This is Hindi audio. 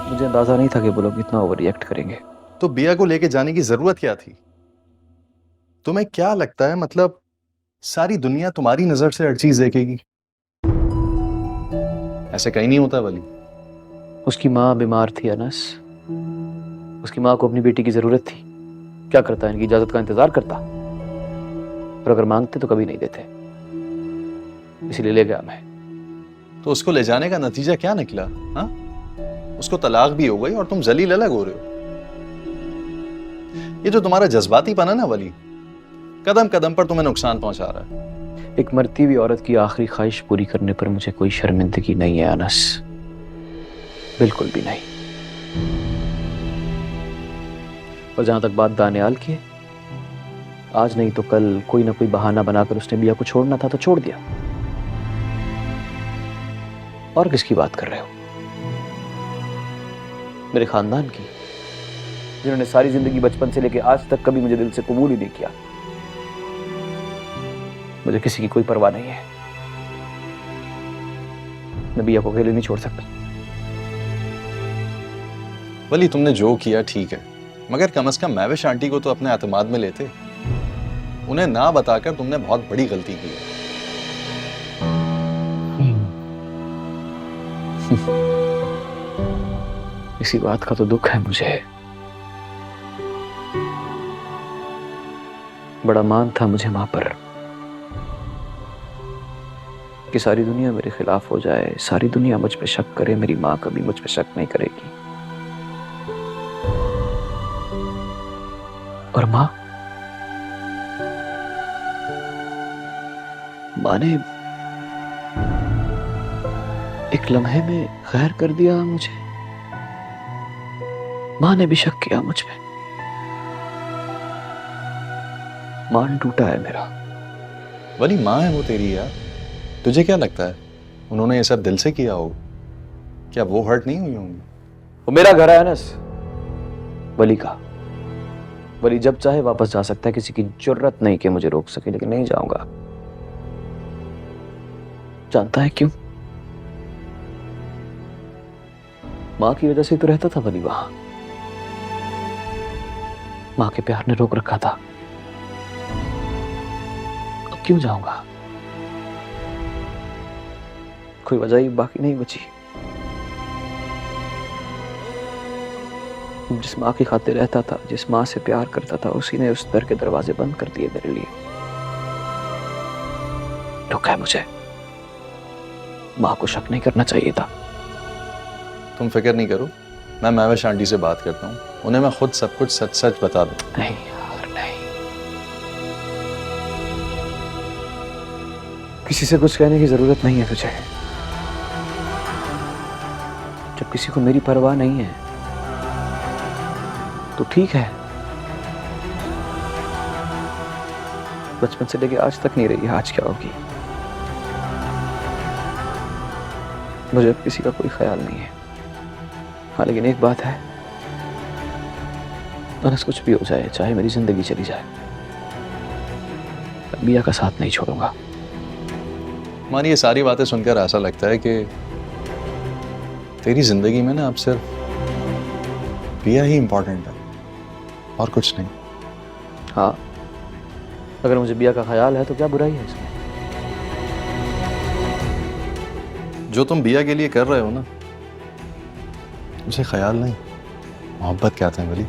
मुझे अंदाजा नहीं था कि वो लोग इतना ओवर रिएक्ट करेंगे। तो बिया को लेके जाने की जरूरत क्या थी? तुम्हें क्या लगता है, मतलब सारी दुनिया तुम्हारी नजर से हर चीज देखेगी? ऐसे कहीं नहीं होता वली। उसकी माँ बीमार थी अनस। उसकी माँ को अपनी बेटी की जरूरत थी। क्या करता, इनकी इजाजत का इंतजार करता? और अगर मांगते तो कभी नहीं देते, इसीलिए ले गया मैं। तो उसको ले जाने का नतीजा क्या निकला? हाँ, उसको तलाक भी हो गई और तुम जलील अलग हो रहे हो। ये जो तुम्हारा जज्बातीपन है ना वली, कदम कदम पर तुम्हें नुकसान पहुंचा रहा है। एक मरती हुई औरत की आखिरी ख्वाहिश पूरी करने पर मुझे कोई शर्मिंदगी नहीं है अनस, बिल्कुल भी नहीं। और जहां तक बात दानियाल की है, आज नहीं तो कल कोई ना कोई बहाना बनाकर उसने बिया को छोड़ना था तो छोड़ दिया। और किसकी बात कर रहे हो? मेरे खानदान की, जिन्होंने सारी जिंदगी बचपन से लेकर आज तक कभी मुझे दिल से कबूल ही नहीं किया। मुझे किसी की कोई परवाह नहीं है। मैं बिया को अकेले नहीं छोड़ सकता। वली तुमने जो किया ठीक है, मगर कम से कम महविश आंटी को तो अपने एतमाद में लेते। उन्हें ना बताकर तुमने बहुत बड़ी गलती की है। इसी बात का तो दुख है मुझे। बड़ा मान था मुझे मां पर कि सारी दुनिया मेरे खिलाफ हो जाए, सारी दुनिया मुझ पे शक करे, मेरी मां कभी मुझ पे शक नहीं करेगी। और मां ने एक लम्हे में खैर कर दिया मुझे। मां ने भी शक किया मुझ पे। मान टूटा है मेरा। वली माँ है वो तेरी यार, तुझे क्या लगता है उन्होंने ये सब दिल से किया हो? क्या वो हर्ट नहीं हुई होंगी? वो मेरा घर है अनस, वली का। वली जब चाहे वापस जा सकता है, किसी की जरूरत नहीं कि मुझे रोक सके, लेकिन नहीं जाऊंगा। जानता है क्यों? मां की वजह से तो रहता था वली वहां। मां के प्यार ने रोक रखा था। अब क्यों जाऊंगा? कोई वजह ही बाकी नहीं बची। जिस मां की खातिर रहता था, जिस मां से प्यार करता था, उसी ने उस दर के दरवाजे बंद कर दिए मेरे लिए। दुख है मुझे। मां को शक नहीं करना चाहिए था। तुम फिक्र नहीं करो, मैं महविश आंटी से बात करता हूँ, उन्हें मैं खुद सब कुछ सच सच बता दूँ। नहीं यार, नहीं। किसी से कुछ कहने की जरूरत नहीं है तुझे। जब किसी को मेरी परवाह नहीं है तो ठीक है। बचपन से लेके आज तक नहीं रही, आज क्या होगी? मुझे अब किसी का कोई ख्याल नहीं है। हाँ, लेकिन एक बात है, अनस कुछ भी हो जाए, चाहे मेरी जिंदगी चली जाए, मैं बिया का साथ नहीं छोड़ूंगा। हमारी ये सारी बातें सुनकर ऐसा लगता है कि तेरी जिंदगी में ना अब सिर्फ बिया ही इंपॉर्टेंट है और कुछ नहीं। हाँ, अगर मुझे बिया का ख्याल है तो क्या बुराई है इसमें? जो तुम बिया के लिए कर रहे हो ना, उसे ख्याल नहीं, मोहब्बत कहते हैं वली।